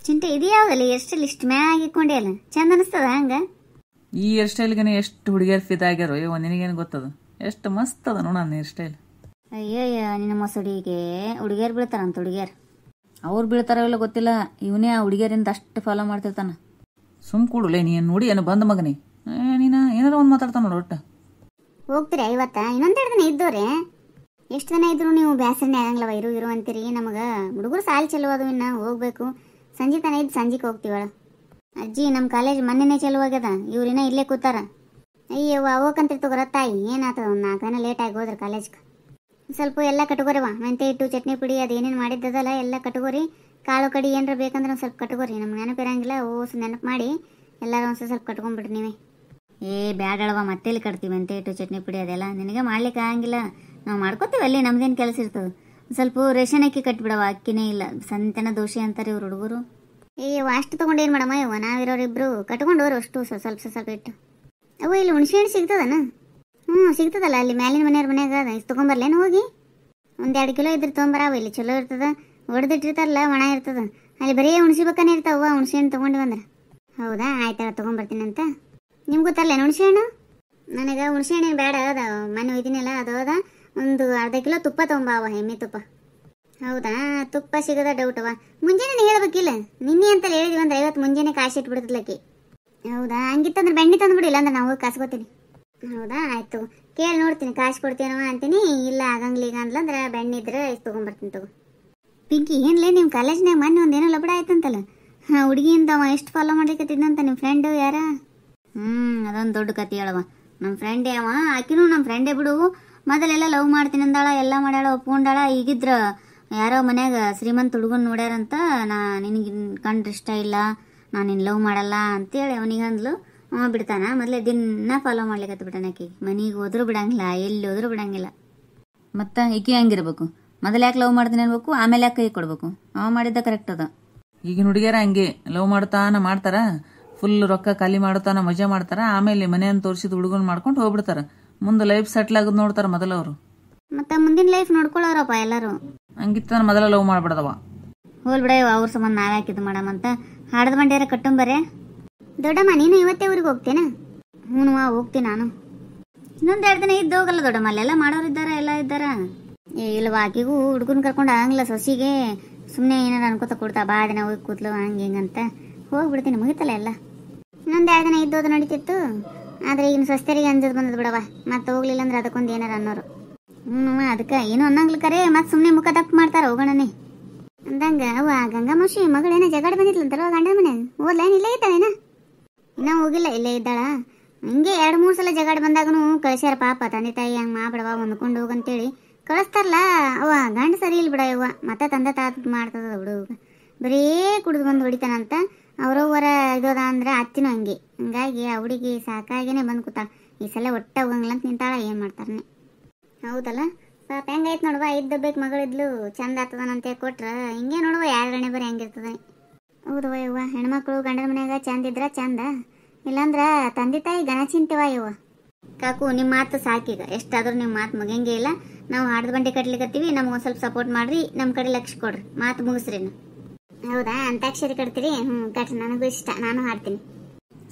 ಚಿಂಟೆ ಇದು ಯಾವ್ದಲ್ಲ ಎಷ್ಟಲ್ಲಿ ಇಷ್ಟು ಮ್ಯಾಗ ಇಕ್ಕೊಂಡೆ ಅಲ್ಲ ಚಂದ ಅನಿಸ್ತದ ಹಂಗ. ಈ ಹೇರ್ ಸ್ಟೈಲ್ಗೆ ಎಷ್ಟು ಹುಡುಗಿಯರ್ ಫಿದಾ ಆಗ್ಯಾರೋ ನಿನಗೇನು ಗೊತ್ತದ, ಎಷ್ಟು ಮಸ್ತ್ ಅದ ನೋಡ ಹೇರ್ ಸ್ಟೈಲ್. ಅಯ್ಯಯ್ಯ ನಿನ್ನ ಮಸೂಡಿಗೆ ಹುಡುಗಿಯರ್ ಬೀಳ್ತಾರಂತ. ಹುಡುಗಿಯರ್ ಅವ್ರು ಬೀಳ್ತಾರೋ ಇಲ್ಲ ಗೊತ್ತಿಲ್ಲ, ಇವನೇ ಆ ಹುಡುಗಿಯರಿಂದ ಅಷ್ಟು ಫಾಲೋ ಮಾಡ್ತಿರ್ತಾನ. ಸುಮ್ ಕೂಡಲೇ ನೀನು ನೋಡಿ ಏನು ಬಂದ ಮಗನೇ, ನೀನು ಏನಾರ ಒಂದು ಮಾತಾಡ್ತಾನ ನೋಡು. ಒಟ್ಟು ಹೋಗ್ತೀರಾ ಇವತ್ತ? ಇನ್ನೊಂದೆರಡು ದಿನ ಇದ್ದೋರೆ. ಎಷ್ಟು ದಿನ ಇದ್ರು ನೀವು ಬ್ಯಾಸರನೇ ಆಗಂಗಿಲ್ಲವ, ಇರು ಅಂತೀರಿ. ನಮಗೆ ಹುಡುಗರು ಸಾಲಿ ಚಲೋ ಅದು, ಇನ್ನು ಹೋಗ್ಬೇಕು. ಸಂಜೆ ತನ ಇದ್ದು ಸಂಜೆಗೆ ಹೋಗ್ತೀವಳ. ಅಜ್ಜಿ ನಮ್ಮ ಕಾಲೇಜ್ ಮೊನ್ನೆನೇ ಚಲೋ ಆಗ್ಯದ, ಇವ್ರಿನ ಇಲ್ಲೇ ಕೂತಾರ. ಅಯ್ಯವ್ವ ಹೋಗಂತಿರ್ ತಗೋರ ತಾಯಿ, ಏನಾಗ್ತದ ಒಂದು 4 ದಿನ ಲೇಟ್ ಆಗಿ ಹೋದ್ರೆ ಕಾಲೇಜ್ಗೆ. ಸ್ವಲ್ಪ ಎಲ್ಲ ಕಟ್ಕೋರಿವ, ಮೆಂತೆ ಹಿಟ್ಟು ಚಟ್ನಿ ಪುಡಿ ಅದೇನೇನು ಮಾಡಿದ್ದದಲ್ಲ ಎಲ್ಲ ಕಟ್ಕೋರಿ. ಕಾಳು ಕಡಿ ಏನಾರ ಬೇಕಂದ್ರೆ ಒಂದು ಸ್ವಲ್ಪ ಕಟ್ಕೋರಿ. ನಮ್ಗೆ ನೆನಪಿರಂಗಿಲ್ಲ, ನೆನಪು ಮಾಡಿ ಎಲ್ಲರೂ ಒಂದು ಸ್ವಲ್ಪ ಕಟ್ಕೊಂಡ್ಬಿಡ್ರಿ ನೀವೇ. ಬ್ಯಾಡಳವ, ಮತ್ತೇಲಿ ಕಟ್ತೀವಿ ಮೆಂತೆ ಹಿಟ್ಟು ಚಟ್ನಿ ಪುಡಿ ಅದೆಲ್ಲ ನಿನಗೆ ಮಾಡ್ಲಿಕ್ಕೆ ಆಗಂಗಿಲ್ಲ. ನಾವು ಮಾಡ್ಕೋತೀವಿ ಅಲ್ಲಿ, ನಮ್ದೇನು ಕೆಲಸ ಇರ್ತದೆ. ಸ್ವಲ್ಪ ರೇಷನ್ ಅಕ್ಕಿ ಕಟ್ಬಿಡವ, ಅಕ್ಕಿನೇ ಇಲ್ಲ. ಸಂತೆನ ದೋಷೆ ಅಂತಾರೆ ಇವ್ರು ಹುಡುಗರು. ಅಷ್ಟು ತೊಗೊಂಡು ಏನು ಮಾಡಮ್ಮ ಇವ, ನಾವಿರೋರಿಬ್ರು ಕಟ್ಕೊಂಡು ಹೋರು ಅಷ್ಟು ಸ್ವಲ್ಪ ಸ್ವಲ್ಪ ಇಟ್ಟು. ಅವ ಇಲ್ಲಿ ಹುಣಸೆ ಹಣ್ಣು ಸಿಗ್ತದನ? ಸಿಗ್ತದಲ್ಲ, ಅಲ್ಲಿ ಮ್ಯಾಲಿನ ಮನೆಯವ್ರ ಮನ್ಯಾಗ ಅದ. ಇಷ್ಟು ತೊಗೊಂಬರ್ಲೇನು ಹೋಗಿ? 1-2 ಕಿಲೋ ಇದ್ರೆ ತೊಗೊಂಬರಾವ, ಇಲ್ಲಿ ಚಲೋ ಇರ್ತದ. ಹೊಡೆದಿಟ್ಟಿರ್ತಾರಲ್ಲ, ಒಣ ಇರ್ತದ. ಅಲ್ಲಿ ಬರೀ ಹುಣಸಿ ಬಕ್ಕನೇ ಇರ್ತಾವ. ಹುಣಸೆ ಹಣ್ಣು ತೊಗೊಂಡು ಬಂದ್ರೆ ಹೌದಾ, ಆಯ್ತಲ್ಲ ತೊಗೊಂಬರ್ತೀನಿ ಅಂತ. ನಿಮ್ಗೆ ಗೊತ್ತಲ್ಲ ಹುಣಸೆ ಹಣ್ಣು? ನನಗೆ ಹುಣಸೆ ಹಣ್ಣೇನು ಬೇಡ, ಅದ ಮನೆ ಒಯ್ದಿನಲ್ಲ ಅದು ಅದ. ಒಂದು ಅರ್ಧ ಕಿಲೋ ತುಪ್ಪ ತೊಗೊಂಬಾವ, ಎಮ್ಮೆ ತುಪ್ಪ. ಹೌದಾ, ತುಪ್ಪ ಸಿಗೋದ ಡೌಟವ. ಮುಂಜಾನೆ ಹೇಳ್ಬೇಕಿಲ್ಲ, ನಿನ್ನೆ ಅಂತ ಹೇಳಿದ್ವಿ ಅಂದ್ರೆ 50 ಮುಂಜಾನೆ ಕಾಸು ಇಟ್ಬಿಡ್ತಲಕ್ಕಿ. ಹೌದಾ, ಹಂಗಿತ್ತಂದ್ರೆ ಬೆಣ್ಣೆ ತಂದ್ಬಿಡಿಲ್ಲ ಅಂದ್ರೆ ನಾವು ಕಾಸ್ಕೋತೀನಿ. ಹೌದಾ, ಆಯ್ತು ಕೇಳಿ ನೋಡ್ತೀನಿ, ಕಾಸು ಕೊಡ್ತೀನವ ಅಂತೀನಿ. ಇಲ್ಲ ಆಗಂಗಿಲ್ಲ ಈಗ ಅಂದ್ಲಂದ್ರೆ ಬೆಣ್ಣೆ ಇದ್ರೆ ತೊಗೊಂಬರ್ತೀನಿ ತಗೋ. ಪಿಂಕಿ ಏನ್ಲೇ ನಿಮ್ಮ ಕಾಲೇಜ್ನಾಗ ಮೊನ್ನೆ ಒಂದೇನೋ ಲಬಡ ಆಯ್ತಂತಲ್ಲ, ಹುಡುಗಿಯಿಂದ ಅವ ಎಷ್ಟು ಫಾಲೋ ಮಾಡ್ಲಿಕ್ಕತ್ತಿದ್ದಂತ ನಿಮ್ಮ ಫ್ರೆಂಡು ಯಾರ? ಅದೊಂದು ದೊಡ್ಡ ಕತೆ ಹೇಳವ. ನಮ್ಮ ಫ್ರೆಂಡೇ ಅವ, ಆಕಿನೂ ನಮ್ಮ ಫ್ರೆಂಡೇ ಬಿಡು. ಮೊದಲೆಲ್ಲ ಲವ್ ಮಾಡ್ತೀನಿ ಅಂದಾಳ, ಎಲ್ಲ ಮಾಡ್ಯಾಳ, ಒಪ್ಕೊಂಡಾಳ. ಈಗಿದ್ರ ಯಾರೋ ಮನ್ಯಾಗ ಶ್ರೀಮಂತ ಹುಡುಗನ್ ನೋಡ್ಯಾರಂತ, ನಿನಗೆ ಕಂಡ್ರೆ ಇಷ್ಟ ಇಲ್ಲ, ನಾನು ನಿನ್ನ ಲವ್ ಮಾಡಲ್ಲ ಅಂತೇಳಿ ಅವನಿಗೆ ಅಂದ್ಲು. ಅವ ಬಿಡ್ತಾನ, ಮೊದಲೇ ದಿನ ಫಾಲೋ ಮಾಡ್ಲಿಕ್ಕೆ ಬಿಟ್ಟಾನ. ಆಕಿಗೆ ಮನೆಗೆ ಹೋದ್ರೂ ಬಿಡಂಗಿಲ್ಲ, ಎಲ್ಲಿ ಹೋದ್ರೂ ಬಿಡಂಗಿಲ್ಲ. ಮತ್ತೆ ಈಕಿ ಹಂಗಿರ್ಬೇಕು, ಮೊದಲು ಯಾಕೆ ಲವ್ ಮಾಡ್ತೀನಿ ಅನ್ಬೇಕು, ಆಮೇಲೆ ಯಾಕೆ ಕೈ ಕೊಡ್ಬೇಕು. ಅವ ಮಾಡಿದ್ದ ಕರೆಕ್ಟ್ ಅದ. ಈಗಿನ ಹುಡುಗಿಯರ ಹಂಗೆ ಲವ್ ಮಾಡ್ತಾರ, ಫುಲ್ ರೊಕ್ಕ ಖಾಲಿ ಮಾಡ್ತಾನ, ಮಜಾ ಮಾಡ್ತಾರ. ಆಮೇಲೆ ಮನೆಯನ್ನು ತೋರಿಸಿದ ಹುಡುಗನ್ ಮಾಡ್ಕೊಂಡು ಹೋಗ್ಬಿಡ್ತಾರ. ಮುಂದೆ ಲೈಫ್ ಸೆಟ್ಲ್ ಆಗೋದು ನೋಡ್ತಾರ ಮೊದಲು ಅವರು. ಮತ್ತೆ ಮುಂದಿನ ಲೈಫ್ ನೋಡ್ಕೊಳ್ಳೋರಪ್ಪ ಎಲ್ಲರೂ. ಹಂಗಿತ್ತ ಮೊದಲ ಲವ್ ಮಾಡ್ಬಿಡದವ. ಹೋಲ್ ಬಿಡ, ಅವ್ರ ಸಂಬಂಧ ನಾವ್ ಯಾಕಿದ್ ಮಾಡಮಂತ. ಹಾಡದ ಬಂಡ್ಯಾರ ಕಟ್ಟುಂಬರೆ. ದೊಡ್ಡಮ್ಮ ನೀನು ಇವತ್ತೇ ಊರಿಗೆ ಹೋಗ್ತೇನ? ಹ್ಞೂ ಹೋಗ್ತೀನಿ ನಾನು. ಇನ್ನೊಂದೆರಡು ದಿನ ಇದ್ದು ಹೋಗಲ್ಲ ದೊಡ್ಡಮ್ಮ, ಅಲ್ಲೆಲ್ಲ ಮಾಡೋರು ಇದ್ದಾರ, ಎಲ್ಲ ಇದ್ದಾರ. ಇಲ್ವಾ, ಆಕಿಗೂ ಹುಡುಗನ್ ಕರ್ಕೊಂಡು ಆಗಂಗಿಲ್ಲ. ಸೊಸಿಗೆ ಸುಮ್ಮನೆ ಏನಾರು ಅನ್ಕೋತ ಕೊಡ್ತಾ, ಬಾ ದಿನ ಹೋಗಿ ಕೂತ್ಲು ಹಂಗೆ ಹಿಂಗಂತ ಹೋಗ್ಬಿಡ್ತೀನಿ, ಮುಗಿತಲ್ಲ ಎಲ್ಲ. ಇನ್ನೊಂದೆರಡು ದಿನ ಇದ್ದೋದು ನಡೀತಿತ್ತು, ಆದ್ರೆ ಈಗಿನ ಸ್ವಸ್ಥರಿಗೆ ಅಂಜದ್ ಬಂದದ್ ಬಿಡವ. ಮತ್ತೆ ಹೋಗ್ಲಿಲ್ಲ ಅಂದ್ರೆ ಅದಕ್ಕೊಂದು ಏನಾರ ಅನ್ನೋರು. ಅದಕ್ಕೆ ಏನು ಅನ್ನಂಗ್ಲಿ ಕರೆ, ಮತ್ತೆ ಸುಮ್ಮನೆ ಮುಖ ದಪ್ಪ ಮಾಡ್ತಾರ ಹೋಗೋಣನೆ ಅಂದಂಗ. ಅವ್ವ ಗಂಗಮ್ಮಶಿ ಮಗಳೇನ ಜಗಾಡ್ ಬಂದಿತ್ಲಂತಾರ ಗಂಡನ ಮನ್ಯಾಗ, ಓದ್ಲೇನು ಇಲ್ಲೇ ಇದ್ದಾಳೇನ? ಇನ್ನೂ ಹೋಗಿಲ್ಲ, ಇಲ್ಲೇ ಇದ್ದಾಳ. ಹಿಂಗೆ 2-3 ಸಲ ಜಗಾಡ್ ಬಂದಾಗನು ಕಳಿಸ್ಯಾರ ಪಾಪ. ತಂದೆ ತಾಯಿ ಹಂಗೆ ಮಾಡ್ಬಿಡವ, ಹೊಂದ್ಕೊಂಡು ಹೋಗಂತೇಳಿ ಕಳಿಸ್ತಾರಲ್ಲ. ಅವ ಗಂಡ ಸರಿ ಇಲ್ಲ ಬಿಡ ಇವ. ಮತ್ತೆ ತಂದೆ ತಾತ ಮಾಡ್ತದ ಹುಡುಗ, ಬರೀ ಕುಡಿದು ಬಂದು ಹೊಡಿತಾನಂತ. ಅವ್ರವ್ವರ ಇರೋದ ಅಂದ್ರೆ ಅತ್ತಿನೂ ಹಂಗೆ. ಹಂಗಾಗಿ ಆ ಹುಡುಗಿ ಸಾಕಾಗೇನೆ ಬಂದು ಕೂತಾಳ. ಈ ಸಲ ಒಟ್ಟ ಹೋಗಂಗಿಲ್ಲ ಅಂತ ನಿಂತಾಳ. ಏನು ಮಾಡ್ತಾರನೆ. ಹೌದಲ್ಲ ಪಾಪ, ಹೆಂಗೈತ್ ನೋಡುವ. ಇದ್ದಬೇಕು ಮಗಳಿದ್ಲು, ಚಂದ ಆಗ್ತದನಂತೆ ಕೊಟ್ರ ಹಿಂಗೆ ನೋಡುವ. ಯಾರಗಣೆ ಬರೀ ಹೆಂಗಿರ್ತದೆ. ಹೌದವ ಇವ್ವ, ಹೆಣ್ಮಕ್ಳು ಗಂಡನ ಮನ್ಯಾಗ ಚಂದ ಇದ್ರ ಚಂದ, ಇಲ್ಲಾಂದ್ರ ತಂದೆ ತಾಯಿ ಗಣ ಚಿಂತೆವ ಇವ್ವ. ಕಾಕು ನಿಮ್ಮ ಮಾತು ಸಾಕೀಗ, ಎಷ್ಟಾದ್ರೂ ನಿಮ್ಮ ಮಾತು ಮುಗಿಯಂಗೆ ಇಲ್ಲ. ನಾವು ಹಾಡ್ದ ಬಂಡಿ ಕಟ್ಲಿಕತ್ತೀವಿ, ನಮ್ಗೊಂದು ಸ್ವಲ್ಪ ಸಪೋರ್ಟ್ ಮಾಡ್ರಿ, ನಮ್ಮ ಕಡೆ ಲಕ್ಷ ಕೊಡ್ರಿ, ಮಾತು ಮುಗಿಸ್ರಿ. ಹೌದಾ, ಅಂತಾಕ್ಷರಿ ಕಟ್ತೀರಿ? ಕಟ್ರಿ, ನನಗೂ ಇಷ್ಟ, ನಾನು ಹಾಡ್ತೀನಿ.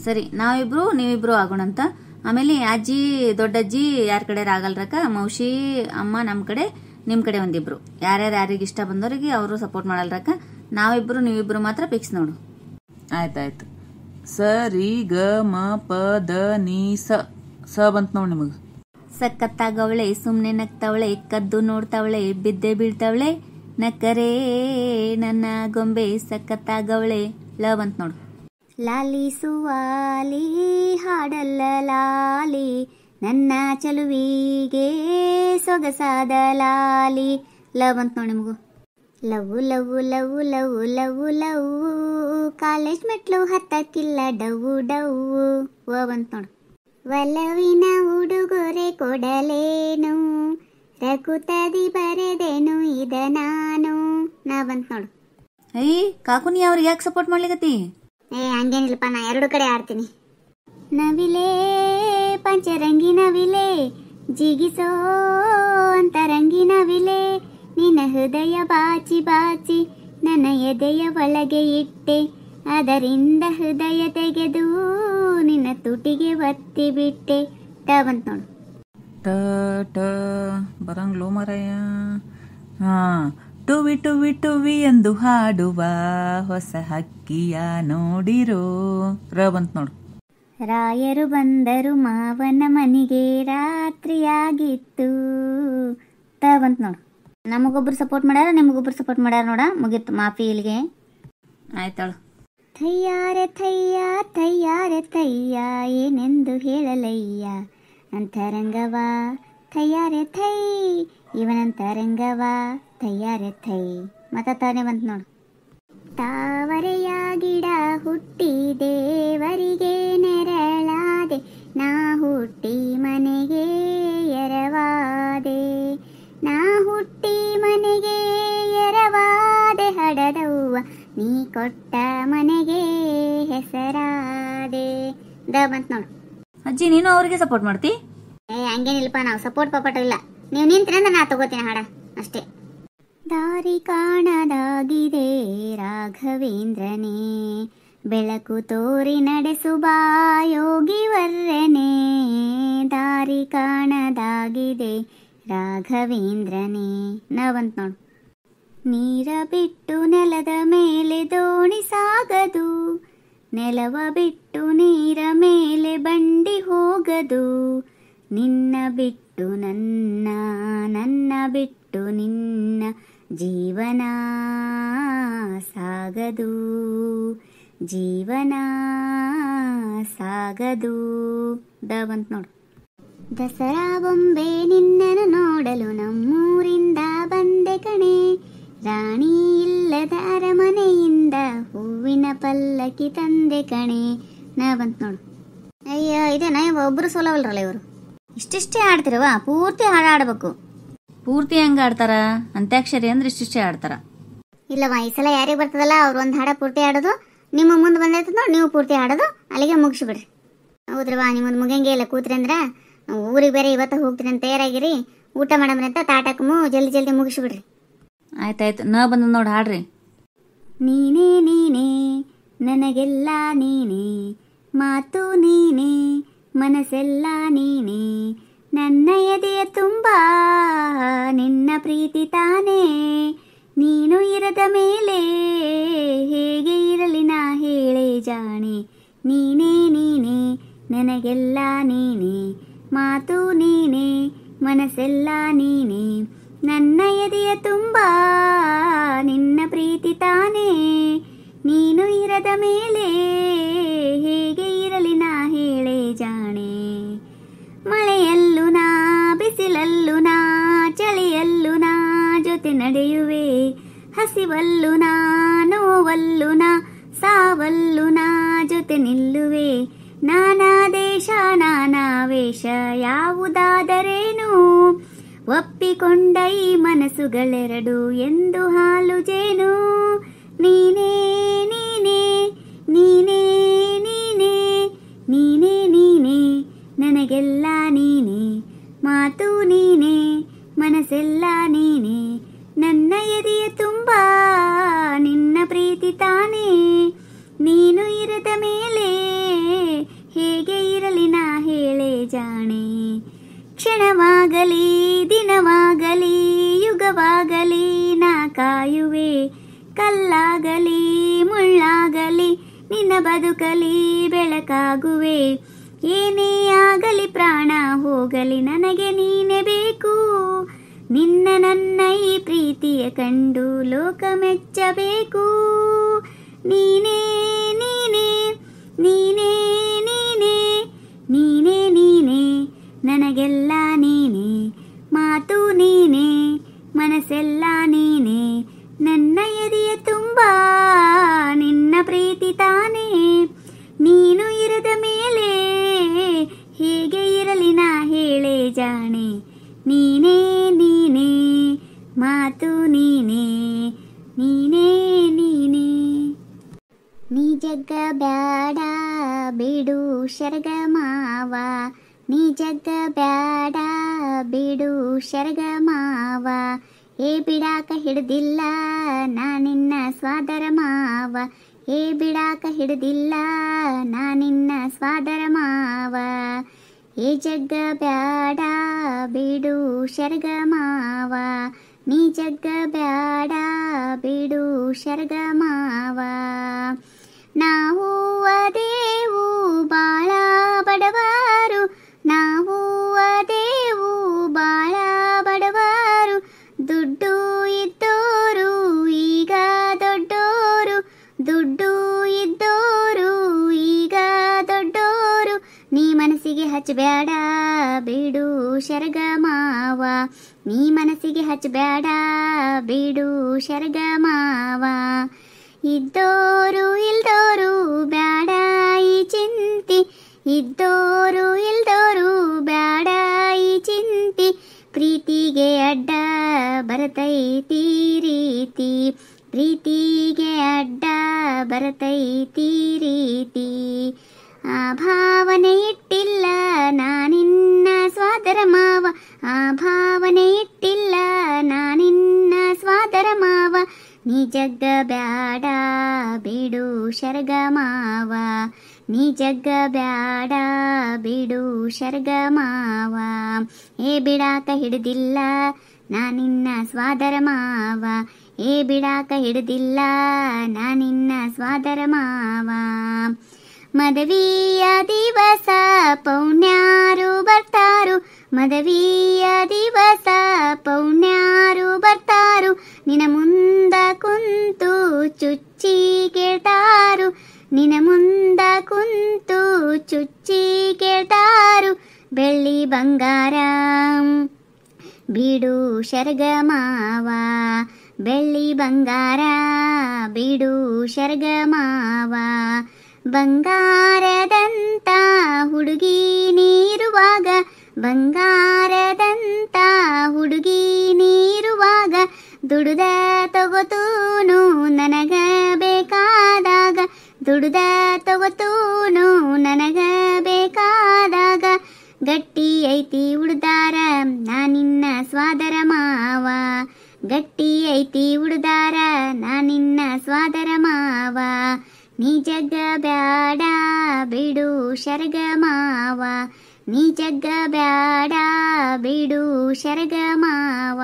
ಸರಿ, ನಾವಿಬ್ರು ನೀವಿಬ್ರು ಆಗೋಣಂತ. ಆಮೇಲೆ ಅಜ್ಜಿ ದೊಡ್ಡಜ್ಜಿ ಯಾರ ಕಡೆ ಆಗಲ್ರಕ್ಕ, ಮೌಶಿ ಅಮ್ಮ ನಮ್ಮ ಕಡೆ, ನಿಮ್ಮ ಕಡೆ ಒಂದಿಬ್ರು. ಯಾರಿಗೆ ಇಷ್ಟ ಬಂದವರಿಗೆ ಅವರು ಸಪೋರ್ಟ್ ಮಾಡಲ್ರಕ್ಕ. ನಾವಿಬ್ರು ನೀವಿಬ್ರು ಮಾತ್ರ ಫಿಕ್ಸ್ ನೋಡು. ಆಯ್ತಾಯ್ತು. ಸರಿ ಗ ಮ ಪ ದ ನೀ ಸ ಬಂತ ನೋಡು ನಿಮಗೆ. ಸಕ್ಕತ್ತಾಗವಳೆ, ಸುಮ್ನೆ ನಗ್ತಾವಳೆ, ಕದ್ದು ನೋಡ್ತಾವಳೆ, ಬಿದ್ದೆ ಬೀಳ್ತಾವಳೆ, ನಕ್ಕರೇ ನನ್ನ ಗೊಂಬೆ ಸಕ್ಕತ್ತಾಗವಳೆ, ಲ ಬಂತ ನೋಡು. ಲಾಲಿ ಸುವಾಲಿ ಹಾಡಲ್ಲ ಲಾಲಿ, ನನ್ನ ಚಲುವಿಗೆ ಸೊಗಸಾದ ಲಾಲಿ, ಲ ಬಂತ ನೋಡಿ ನಿಮಗೂ. Love love love love love love, college ಮೆಟ್ಲು ಹತ್ತಕ್ಕಿಲ್ಲ ಡವು ಡವು, ವ ಬಂತ ನೋಡು. ಒಲವಿನ ಉಡುಗೊರೆ ಕೊಡಲೇನು, ರಘುತದಿ ಬರೆದೇನು ಇದ ನಾನು, ನಾ ಬಂತ ನೋಡು. ಅಯ್ಯ ಕಾಕು, ನೀ ಅವ್ರಿಗೆ ಯಾಕೆ ಸಪೋರ್ಟ್ ಮಾಡ್ಲಿಕತ್ತಿ? ಹಂಗೇನಿಲ್ಲಪ್ಪ, ನಾ 2 ಕಡೆ ಆಡ್ತೀನಿ. ನವಿಲೇ ಪಂಚರಂಗಿ ನವಿಲೆ, ಜಿಗಿಸೋ ಅಂತರಂಗಿ ನವಿಲೆ, ನಿನ್ನ ಹೃದಯ ಬಾಚಿ ಬಾಚಿ ನನ್ನ ಎದೆಯ ಒಳಗೆ ಇಟ್ಟೆ, ಅದರಿಂದ ಹೃದಯ ತೆಗೆದು ನಿನ್ನ ತುಟಿಗೆ ಒತ್ತಿ ಬಿಟ್ಟೆ. ಟ ಬಂತ ನೋಡು. ಟ ಟ ಬರಂಗ್ಲೋ ಮರಯ್ಯ. ಹಾ, ಟುವಿ ಟುವಿ ಟುವಿ ಎಂದು ಹಾಡುವ ಹೊಸ ಹಕ್ಕಿಯ ನೋಡಿರೋ. ರ ಬಂತ ನೋಡು. ರಾಯರು ಬಂದರು ಮಾವನ ಮನೆಗೆ, ರಾತ್ರಿಯಾಗಿತ್ತು. ತ ಬಂತ ನೋಡು. ನಮಗೊಬ್ರು ಸಪೋರ್ಟ್ ಮಾಡ್ಯಾರ, ನಿಮಗೊಬ್ರು ಸಪೋರ್ಟ್ ಮಾಡ್ಯಾರ ನೋಡ. ಮುಗೀತು, ಮಾಫಿ ಇಲ್ಲಿಗೆ. ಆಯ್ತಾಳು. ಥಯ್ಯಾರೆ ಥಯ್ಯ ಥಯ್ಯಾರೆ ಥಯ್ಯ, ಏನೆಂದು ಹೇಳಲಯ್ಯ ಅಂತರಂಗವ. ಥಯ್ಯಾರೆ ಥೈ ಇವನಂತರಂಗವ, ಥಯ್ಯಾರೆ ಥೈ. ಮತ ತಾನೇ ಬಂತ ನೋಡು. ತಾವರೆಯ ಗಿಡ ಹುಟ್ಟಿ ದೇವರಿಗೆ ನೆರಳಾದೆ, ನಾ ಹುಟ್ಟಿ ಮನೆಗೆ ಎರವಾದೆ, ನಾ ಹುಟ್ಟಿ ಮನೆಗೆ ಎರವಾದೆ, ಹಡದವ್ವ ನೀ ಕೊಟ್ಟ ಮನೆಗೆ ಹೆಸರಾದೆ. ದ ಬಂತ ನೋಡು. ಅಜ್ಜಿ, ನೀನು ಅವ್ರಿಗೆ ಸಪೋರ್ಟ್ ಮಾಡ್ತಿ? ಹಂಗೇನಿಲ್ಲಪ್ಪ, ನಾವು ಸಪೋರ್ಟ್ ಪಪೋರ್ಟ್ ಇಲ್ಲ. ನೀವು ನಿಂತ್ರಂದ್ರೆ ನಾ ತಗೋತೀನಿ ಹಾಡ ಅಷ್ಟೇ. ದಾರಿ ಕಾಣದಾಗಿದೆ ರಾಘವೇಂದ್ರನೇ, ಬೆಳಕು ತೋರಿ ನಡೆಸುವ ಯೋಗಿವರ್ರನೇ. ದಾರಿ ಕಾಣದಾಗಿದೆ ರಾಘವೇಂದ್ರನೇ. ನಾವಂತ ನೋಡು. ನೀರ ಬಿಟ್ಟು ನೆಲದ ಮೇಲೆ ದೋಣಿ ಸಾಗದು, ನೆಲವ ಬಿಟ್ಟು ನೀರ ಮೇಲೆ ಬಂಡಿ ಹೋಗದು, ನಿನ್ನ ಬಿಟ್ಟು ನನ್ನ, ನನ್ನ ಬಿಟ್ಟು ನಿನ್ನ ಜೀವನ ಸಾಗದು, ಜೀವನ ಸಾಗದು. ದ ಬಂತ ನೋಡು. ದಸರಾ ಬೊಂಬೆ ನಿನ್ನನ್ನು ನೋಡಲು ನಮ್ಮೂರಿಂದ ಬಂದೆ ಕಣೆ, ರಾಣಿ ಇಲ್ಲದ ಅರಮನೆಯಿಂದ ಹೂವಿನ ಪಲ್ಲಕ್ಕಿ ತಂದೆ ಕಣೆ. ನಾ ಬಂತ ನೋಡು. ಅಯ್ಯ, ಇದೇನ ಒಬ್ರು ಸೋಲವಲ್ರಲ್ಲ ಇವರು. ಇಷ್ಟಿಷ್ಟೇ ಆಡ್ತಿರವ, ಪೂರ್ತಿ ಹಾಡು ಆಡ್ಬೇಕು. ಪೂರ್ತಿ ಹೆಂಗ ಆಡ್ತಾರ? ಅಂತ್ಯಾಕ್ಷರಿ ಅಂದ್ರೆ ಇಷ್ಟಿಷ್ಟೇ ಆಡ್ತಾರ. ಇಲ್ಲವಾ, ಈ ಸಲ ಯಾರಿಗೆ ಬರ್ತದಲ್ಲ ಅವ್ರು ಒಂದು ಹಾಡ ಪೂರ್ತಿ ಆಡೋದು, ನಿಮ್ಮ ಮುಂದೆ ಬಂದೈತದ ನೋಡಿ ನೀವು ಪೂರ್ತಿ ಆಡೋದು, ಅಲ್ಲಿಗೆ ಮುಗಿಸ್ಬಿಡ್ರಿ. ಹೌದ್ರವಾ, ನಿಮ್ಮದು ಮುಗಂಗೆ ಇಲ್ಲ. ಕೂತ್ರಿ ಅಂದ್ರೆ ಊರಿಗೆ ಬೇರೆ ಇವತ್ತು ಹೋಗ್ತೀರಿ ಅಂತ ತಯಾರಾಗಿರಿ, ಊಟ ಮಾಡಮ್ರಿ ಅಂತ ತಾಟಕ್ಕೂ ಜಲ್ದಿ ಜಲ್ದಿ ಮುಗಿಸ್ಬಿಡ್ರಿ. ಆಯ್ತಾಯ್ತು, ನ ಬಂದ ನೋಡಿ ಹಾಡ್ರಿ. ನೀನೇ ನೀನೇ ನನಗೆಲ್ಲ ನೀನೇ, ಮಾತು ನೀನೇ ಮನಸ್ಸೆಲ್ಲ ನೀನೇ, ನನ್ನ ಎದೆಯ ತುಂಬ ನಿನ್ನ ಪ್ರೀತಿ ತಾನೇ, ನೀನು ಇರದ ಮೇಲೆ ಹೇಗೆ ಇರಲಿ ನಾ ಹೇಳೆ ಜಾಣೆ. ನೀನೇ ನೀನೇ ನನಗೆಲ್ಲ ನೀನೇ, ಮಾತು ನೀನೇ ಮನಸ್ಸೆಲ್ಲ ನೀನೇ, ನನ್ನ ಎದೆಯ ತುಂಬ ನಿನ್ನ ಪ್ರೀತಿ ತಾನೇ, ನೀನು ಇರದ ಮೇಲೆ ಹೇಗೆ ಇರಲಿ ನಾ ಹೇಳೆ ಜಾಣೆ. ಮಳೆಯಲ್ಲೂ ನಾ, ಬಿಸಿಲಲ್ಲೂ ನಾ, ಚಳಿಯಲ್ಲೂ ನಾ ಜೊತೆ ನಡೆಯುವೆ, ಹಸಿವಲ್ಲೂ ನಾ, ನೋವಲ್ಲೂ ನಾ, ಸಾವಲ್ಲೂ ನಾ ಜೊತೆ ನಿಲ್ಲುವೆ. ನಾನಾ ದೇಶ ನಾನಾ ವೇಷ ಯಾವುದಾದರೇನು, ಒಪ್ಪಿಕೊಂಡ ಈ ಮನಸ್ಸುಗಳೆರಡು ಎಂದು ಹಾಲು ಜೇನು. ನೀನೇ ನೀನೇ ನೀನೇ ನೀನೇ ನೀನೇ ನೀನೇ ನನಗೆಲ್ಲ ನೀನೇ, ಮಾತು ನೀನೇ ಮನಸ್ಸೆಲ್ಲ ನೀನೇ, ನನ್ನ ಎದೆಯ ತುಂಬ ನಿನ್ನ ಪ್ರೀತಿ ತಾನೇ, ನೀನು ಇರದ ಮೇಲೆ ಹೇಗೆ ಇರಲಿ ನಾ ಹೇಳೆ ಜಾಣೆ. ಕ್ಷಣವಾಗಲಿ ದಿನವಾಗಲಿ ಯುಗವಾಗಲಿ ನಾ ಕಾಯುವೆ, ಕಲ್ಲಾಗಲಿ ಮುಳ್ಳಾಗಲಿ ನಿನ್ನ ಬದುಕಲಿ ಬೆಳಕಾಗುವೆ. ಏನೇ ಆಗಲಿ ಪ್ರಾಣ ಹೋಗಲಿ ನನಗೆ ನೀನೇ ಬೇಕು, ನಿನ್ನ ನನ್ನ ಈ ಪ್ರೀತಿಯ ಕಂಡು ಲೋಕ ಮೆಚ್ಚಬೇಕು. ನೀನೇ ನೀನೇ ನೀನೇ ನೀನೇ ನೀನೇ ನೀನೇ ನನಗೆಲ್ಲ ನೀನೇ, ಮಾತು ನೀನೇ ಮನಸ್ಸೆಲ್ಲ ನೀನೇ, ನನ್ನ ಎದೆಯ ತುಂಬ ನಿನ್ನ ಪ್ರೀತಿ ತಾನೇ, ನೀನು ಇರದ ಮೇಲೆ ಹೇಗೆ ಇರಲಿ ನಾ ಹೇಳೆ ಜಾಣೆ. ನೀನೇ ನೀನೇ ಮಾತು ನೀನೇ, ನೀನೇ ನೀನೇ. ನೀ ಜಗ್ಗ ಬ್ಯಾಡ ಬಿಡು ಶರ್ಗ ಮಾವ, ನೀ ಜಗ್ಗ ಬ್ಯಾಡ ಬಿಡು ಶರ್ಗ ಮಾವ, ಹೇ ಬಿಡಾಕ ಹಿಡ್ದಿಲ್ಲ ನಾನಿನ್ನ ಸ್ವಾದರ ಮಾವ, ಹೇ ಬಿಡಾಕ ಹಿಡ್ದಿಲ್ಲ ನಾನಿನ್ನ ಸ್ವಾದರ ಮಾವ. ಹೇ ಜಗ್ಗ ಬ್ಯಾಡ ಬಿಡು ಶರ್ಗ ಮಾವ, ನೀ ಜಗ್ಗ ಬ್ಯಾಡ ಬಿಡು ಶರ್ಗ ಮಾವ. ನಾವು ಅದೇವು ಬಾಳ ಬಡವರು, ನಾವು ಅದೇವು ಬಾಳ ಬಡವರು, ದುಡ್ಡು ಇದ್ದೋರು ಈಗ ದೊಡ್ಡೋರು, ದುಡ್ಡು ಇದ್ದೋರು ಈಗ ದೊಡ್ಡೋರು. ನೀ ಮನಸ್ಸಿಗೆ ಹಚ್ಚಬೇಡ ಬಿಡು ಶರ್ಗ ಮಾವ, ನೀ ಮನಸ್ಸಿಗೆ ಹಚ್ಚಬೇಡ ಬಿಡು ಶರ್ಗ ಮಾವ. ಇದ್ದೋರು ಇಲ್ದೋರು ಬ್ಯಾಡ ಈ ಚಿಂತಿ, ಇದ್ದೋರು ಇಲ್ದೋರು ಬ್ಯಾಡ ಈ ಚಿಂತಿ. ಪ್ರೀತಿಗೆ ಅಡ್ಡ ಬರತೈತಿ ರೀತಿ, ಪ್ರೀತಿಗೆ ಅಡ್ಡ ಬರತೈತಿ ರೀತಿ. ಆ ಭಾವನೆ ಇಟ್ಟಿಲ್ಲ ನಾನಿನ್ನ ಸ್ವಾದರ ಮಾವ, ಆ ಭಾವನೆ ಇಟ್ಟಿಲ್ಲ ನಾನಿನ್ನ ಸ್ವಾದರ ಮಾವ. ನೀ ಜಗ್ಗ ಬ್ಯಾಡ ಬಿಡು ಶರ್ಗ ಮಾವ, ನೀ ಜಗ್ಗ ಬ್ಯಾಡ ಬಿಡು ಶರ್ಗ ಮಾವ. ಹೇ ಬಿಡಾಕ ಹಿಡ್ದಿಲ್ಲ ನಾನಿನ್ನ ಸ್ವಾದರ ಮಾವ, ಹೇ ಬಿಡಾಕ ಹಿಡ್ದಿಲ್ಲ ನಾನಿನ್ನ ಸ್ವಾದರ ಮಾವ. ಮದವಿಯ ದಿವಸ ಪೌಣ್ಯಾರು ಬರ್ತಾರು, ಮದವಿಯ ದಿವಸ ಪೌಣ್ಯಾರು ಬರ್ತಾರು. ನಿನ ಮುಂದ ಕುಂತು ಚುಚ್ಚಿ ಕೇಳ್ತಾರು, ನಿನ ಮುಂದ ಕುಂತು ಚುಚ್ಚಿ ಕೇಳ್ತಾರು. ಬೆಳ್ಳಿ ಬಂಗಾರ ಬಿಡು ಶರ್ಗ ಮಾವ, ಬೆಳ್ಳಿ ಬಂಗಾರ ಬಿಡು ಶರ್ಗ ಮಾವ. ಬಂಗಾರದಂತ ಹುಡುಗಿ ನೀರುವಾಗ, ಬಂಗಾರದಂತ ಹುಡುಗಿ ನೀರುವಾಗ, ದುಡುದ ತಗೋತೂನು ನನಗ ಬೇಕಾದಾಗ, ದುಡುದ ತಗೋತೂನು ನನಗ ಬೇಕಾದಾಗ. ಗಟ್ಟಿ ಐತಿ ಉಡ್ದಾರ ನಾನಿನ್ನ ಸ್ವಾದರ ಮಾವ, ಗಟ್ಟಿ ಐತಿ ಉಡ್ದಾರ ನಾನಿನ್ನ ಸ್ವಾದರ ಮಾವ. ನೀ ಜಗ್ಗ ಬ್ಯಾಡ ಬಿಡು ಶರ್ಗ ಮಾವ, ನೀ ಜಗ್ಗ ಬ್ಯಾಡ ಬಿಡು ಶರ್ಗ ಮಾವ.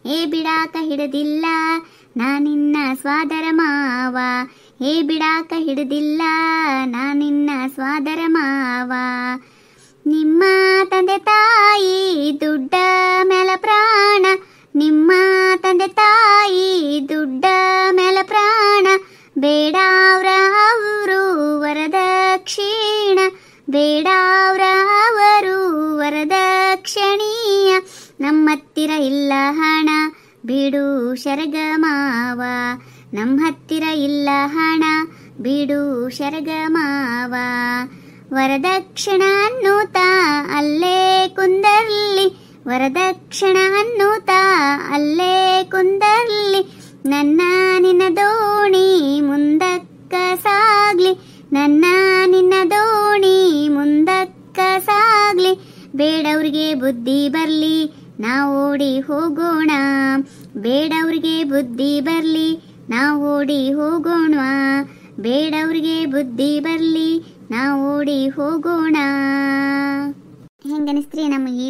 ಹೇ ಬಿಡಾಕ ಹಿಡ್ದಿಲ್ಲ ನಾನಿನ್ನ ಸ್ವಾದರ ಮಾವ, ಹೇ ಬಿಡಾಕ ಹಿಡ್ದಿಲ್ಲ ನಾನಿನ್ನ ಸ್ವಾದರ ಮಾವ. ನಿಮ್ಮ ತಂದೆ ತಾಯಿ ದುಡ್ಡ ಮೇಲ ಪ್ರಾಣ, ನಿಮ್ಮ ತಂದೆ ತಾಯಿ ದುಡ್ಡ ಮೇಲ ಪ್ರಾಣ. ಬೇಡಾವ್ರ ಅವರು ವರದಕ್ಷಿಣ, ಬೇಡಾವ್ರ ಅವರು ವರದಕ್ಷಿಣೀಯ. ನಮ್ಮತ್ತಿರ ಇಲ್ಲ ಹಣ ಬಿಡು ಶರ್ಗ ಮಾವ, ನಮ್ಮ ಹತ್ತಿರ ಇಲ್ಲ ಹಣ ಬಿಡು ಶರ್ಗ ಮಾವ. ವರದಕ್ಷಿಣ ಅನ್ನೂತ ಅಲ್ಲೇ ಕುಂದರ್ಲಿ, ವರದಕ್ಷಿಣ ಅನ್ನೂತ ಅಲ್ಲೇ ಕುಂದರ್ಲಿ. ನನ್ನ ನಿನ್ನ ದೋಣಿ ಮುಂದಕ್ಕ ಸಾಗ್ಲಿ, ನನ್ನ ನಿನ್ನ ದೋಣಿ ಮುಂದಕ್ಕ ಸಾಗ್ಲಿ. ಬೇಡವ್ರಿಗೆ ಬುದ್ಧಿ ಬರ್ಲಿ ನಾವು ಓಡಿ ಹೋಗೋಣ, ಬೇಡವ್ರಿಗೆ ಬುದ್ಧಿ ಬರ್ಲಿ ನಾವು ಓಡಿ ಹೋಗೋಣ, ಬೇಡವ್ರಿಗೆ ಬುದ್ಧಿ ಬರ್ಲಿ ನಾವು ಓಡಿ ಹೋಗೋಣ. ಹೆಂಗನಿಸ್ತ್ರಿ ನಮ್ಮ ಈ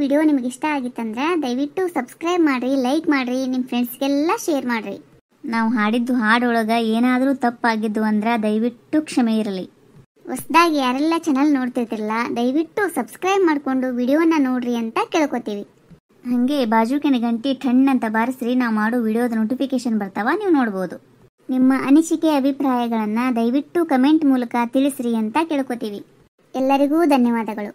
ವಿಡಿಯೋ ನಿಮಗೆ ಇಷ್ಟ ಆಗಿತ್ತಂದ್ರೆ ದಯವಿಟ್ಟು ಸಬ್ಸ್ಕ್ರೈಬ್ ಮಾಡ್ರಿ, ಲೈಕ್ ಮಾಡ್ರಿ, ನಿಮ್ಮ ಫ್ರೆಂಡ್ಸ್ಗೆಲ್ಲ ಶೇರ್ ಮಾಡ್ರಿ. ನಾವು ಹಾಡಿದ್ದು ಹಾಡೊಳಗೆ ಏನಾದರೂ ತಪ್ಪಾಗಿದ್ದು ಅಂದ್ರೆ ದಯವಿಟ್ಟು ಕ್ಷಮೆ ಇರಲಿ. ಹೊಸದಾಗಿ ಯಾರೆಲ್ಲ ಚಾನಲ್ ನೋಡ್ತಿರ್ತಿರಲ್ಲ ದಯವಿಟ್ಟು ಸಬ್ಸ್ಕ್ರೈಬ್ ಮಾಡಿಕೊಂಡು ವಿಡಿಯೋನ ನೋಡ್ರಿ ಅಂತ ಕೇಳ್ಕೊತೀವಿ. ಹಾಗೆ ಬಾಜುಕಿನ ಗಂಟೆ ಟಣ್ ಅಂತ ಬಾರಿಸ್ರಿ, ನಾವು ಮಾಡೋ ವಿಡಿಯೋದ ನೋಟಿಫಿಕೇಶನ್ ಬರ್ತಾವ, ನೀವು ನೋಡ್ಬೋದು. ನಿಮ್ಮ ಅನಿಸಿಕೆ ಅಭಿಪ್ರಾಯಗಳನ್ನು ದಯವಿಟ್ಟು ಕಮೆಂಟ್ ಮೂಲಕ ತಿಳಿಸ್ರಿ ಅಂತ ಕೇಳ್ಕೊತೀವಿ. ಎಲ್ಲರಿಗೂ ಧನ್ಯವಾದಗಳು.